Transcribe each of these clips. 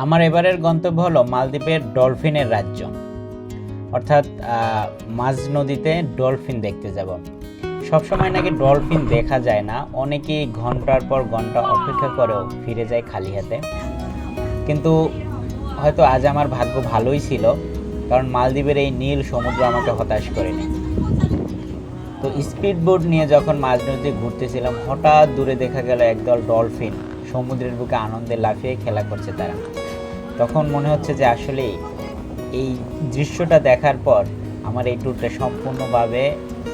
আমার এবারের গন্তব্য হলো মালদ্বীপের ডলফিনের রাজ্য, অর্থাৎ মাঝ নদীতে ডলফিন দেখতে যাব। সবসময় নাকি ডলফিন দেখা যায় না, অনেকেই ঘন্টার পর ঘন্টা অপেক্ষা করেও ফিরে যায় খালি হাতে। কিন্তু হয়তো আজ আমার ভাগ্য ভালোই ছিল, কারণ মালদ্বীপের এই নীল সমুদ্র আমাকে হতাশ করেনি। তো স্পিড বোট নিয়ে যখন মাঝ নদীতে ঘুরতেছিলাম, হঠাৎ দূরে দেখা গেল একদল ডলফিন সমুদ্রের বুকে আনন্দে লাফিয়ে খেলা করছে তারা। তখন মনে হচ্ছে যে আসলে এই দৃশ্যটা দেখার পর আমার এই ট্যুরটা সম্পূর্ণভাবে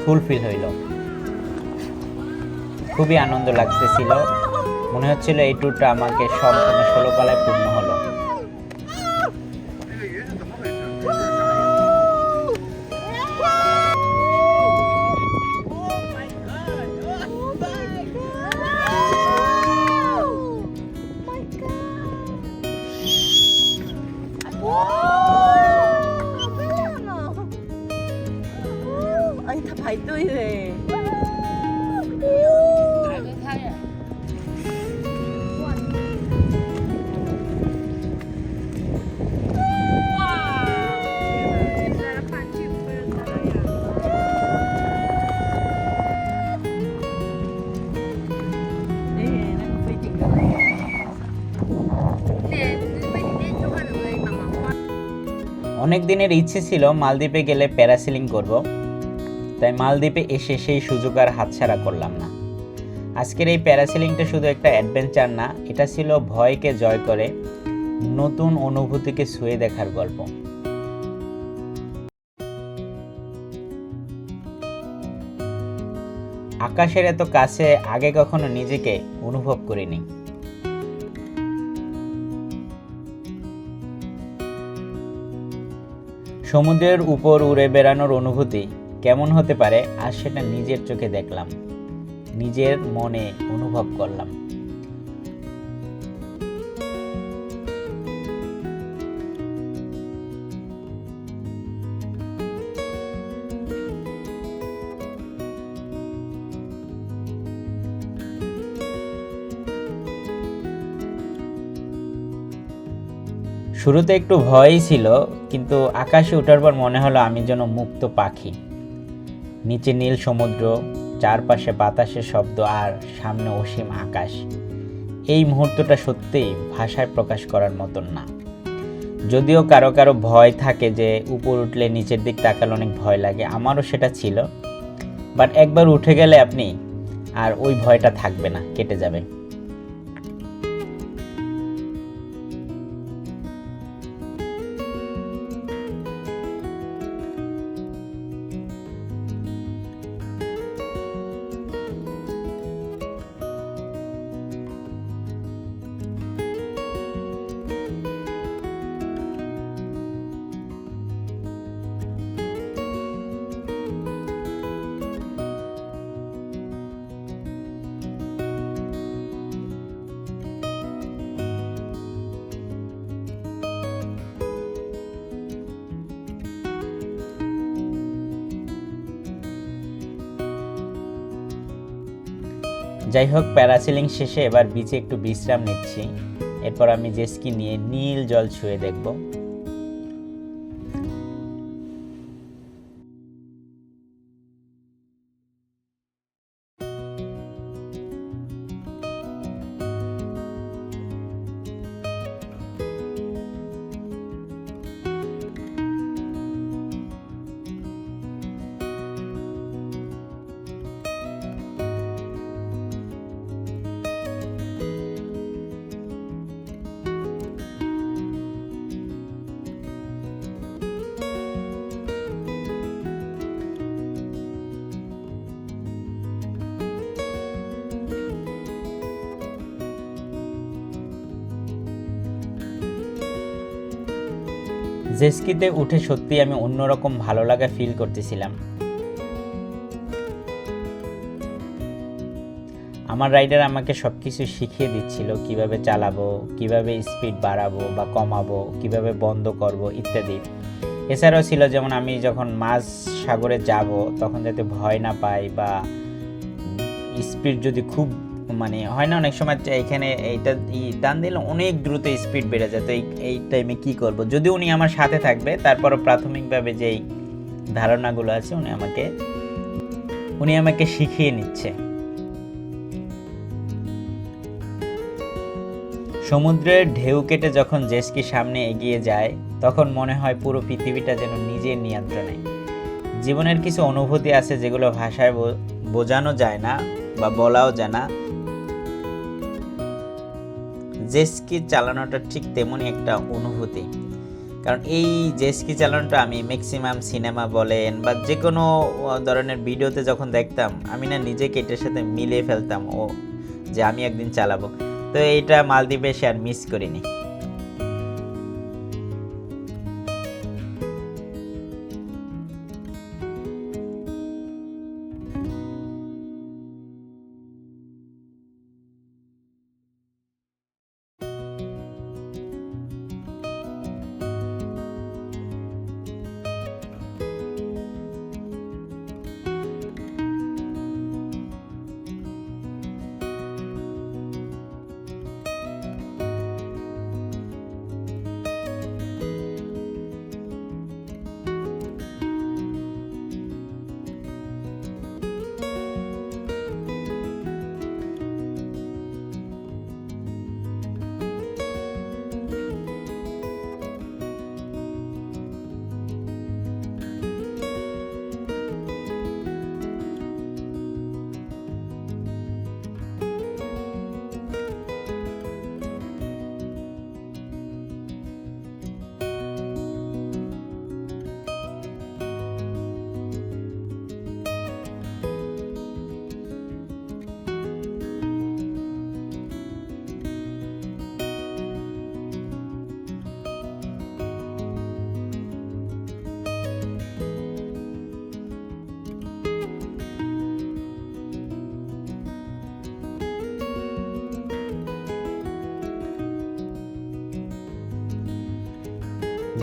ফুলফিল হইল। খুবই আনন্দ লাগতেছিল, মনে হচ্ছিল এই ট্যুরটা আমাকে সম্পূর্ণ ষোলকলায় পূর্ণ হলো। 아니 다 발도이래. অনেক দিনের ইচ্ছে ছিল মালদ্বীপে গেলে প্যারাসেলিং করব, তাই মালদ্বীপে এসে সেই সুযোগ আর হাতছাড়া করলাম না। আজকের এই প্যারাসেলিংটা শুধু একটা অ্যাডভেঞ্চার না, এটা ছিল ভয়কে জয় করে নতুন অনুভূতিকে ছুঁয়ে দেখার গল্প। আকাশের এত কাছে আগে কখনো নিজেকে অনুভব করিনি। সমুদ্রের উপর উড়ে বেড়ানোর অনুভূতি কেমন হতে পারে আজ সেটা নিজের চোখে দেখলাম, নিজের মনে অনুভব করলাম। শুরুতে একটু ভয়ই ছিল, কিন্তু আকাশে ওঠার পর মনে হলো আমি যেন মুক্ত পাখি। নিচে নীল সমুদ্র, চারপাশে বাতাসের শব্দ আর সামনে অসীম আকাশ। এই মুহূর্তটা সত্যিই ভাষায় প্রকাশ করার মতন না। যদিও কারো কারো ভয় থাকে যে উপর উঠলে নিচের দিক তাকালে অনেক ভয় লাগে, আমারও সেটা ছিল। বাট একবার উঠে গেলে আপনি আর ওই ভয়টা থাকবে না, কেটে যাবে। যাই হোক, প্যারাসেলিং শেষে এবার বিচে একটু বিশ্রাম নিচ্ছি। এরপর আমি জেটস্কি নিয়ে নীল জল ছুঁয়ে দেখব। জেটস্কিতে উঠে সত্যি আমি অন্যরকম ভালো লাগা ফিল করতেছিলাম। আমার রাইডার আমাকে সবকিছু শিখিয়ে দিচ্ছিল, কিভাবে চালাবো, কিভাবে স্পিড বাড়াবো বা কমাবো, কিভাবে বন্ধ করব ইত্যাদি। এছাড়াও ছিল যেমন আমি যখন মাঝ সাগরে যাব তখন যাতে ভয় না পাই, বা স্পিড যদি খুব মানে হয় না অনেক সময় এখানে এইটা টান দিলে অনেক দ্রুত স্পিড বেড়ে যায়, তো এই টাইমে কি করব। যদি উনি আমার সাথে থাকবে, তারপরও প্রাথমিকভাবে যেই ধারণাগুলো আছে উনি আমাকে শিখিয়ে নিচ্ছে। সমুদ্রের ঢেউ কেটে যখন জেসকি সামনে এগিয়ে যায়, তখন মনে হয় পুরো পৃথিবীটা যেন নিজের নিয়ন্ত্রণে। জীবনের কিছু অনুভূতি আছে যেগুলো ভাষায় বোঝানো যায় না বা বলাও যায় না। জেসকি চালানোটা ঠিক তেমনই একটা অনুভূতি, কারণ এই জেসকি চালানোটা আমি ম্যাক্সিমাম সিনেমা বলেন বা যে কোনো ধরনের ভিডিওতে যখন দেখতাম, আমি না নিজেকে এটার সাথে মিলিয়ে ফেলতাম, যে আমি একদিন চালাবো। তো এইটা মালদ্বীপে এসে আর মিস করিনি।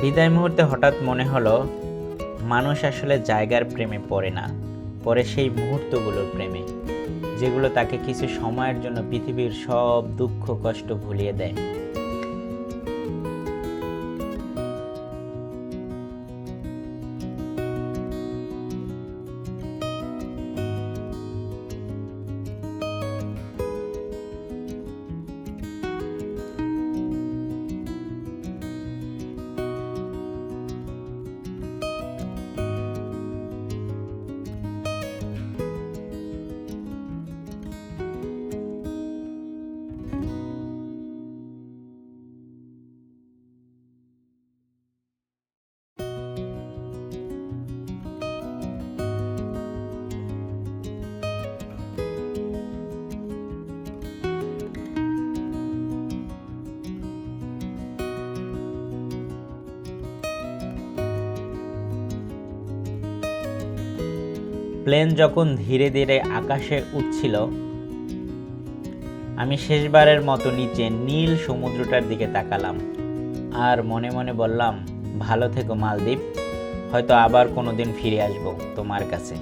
বিদায় মুহূর্তে হঠাৎ মনে হলো, মানুষ আসলে জায়গার প্রেমে পড়ে না, পড়ে সেই মুহূর্তগুলোর প্রেমে, যেগুলো তাকে কিছু সময়ের জন্য পৃথিবীর সব দুঃখ কষ্ট ভুলিয়ে দেয়। প্লেন যখন ধীরে ধীরে আকাশে উঠছিল, আমি শেষবারের মতো নিচে নীল সমুদ্রটার দিকে তাকালাম আর মনে মনে বললাম, ভালো থেকো মালদ্বীপ, হয়তো আবার কোনোদিন ফিরে আসবো তোমার কাছে।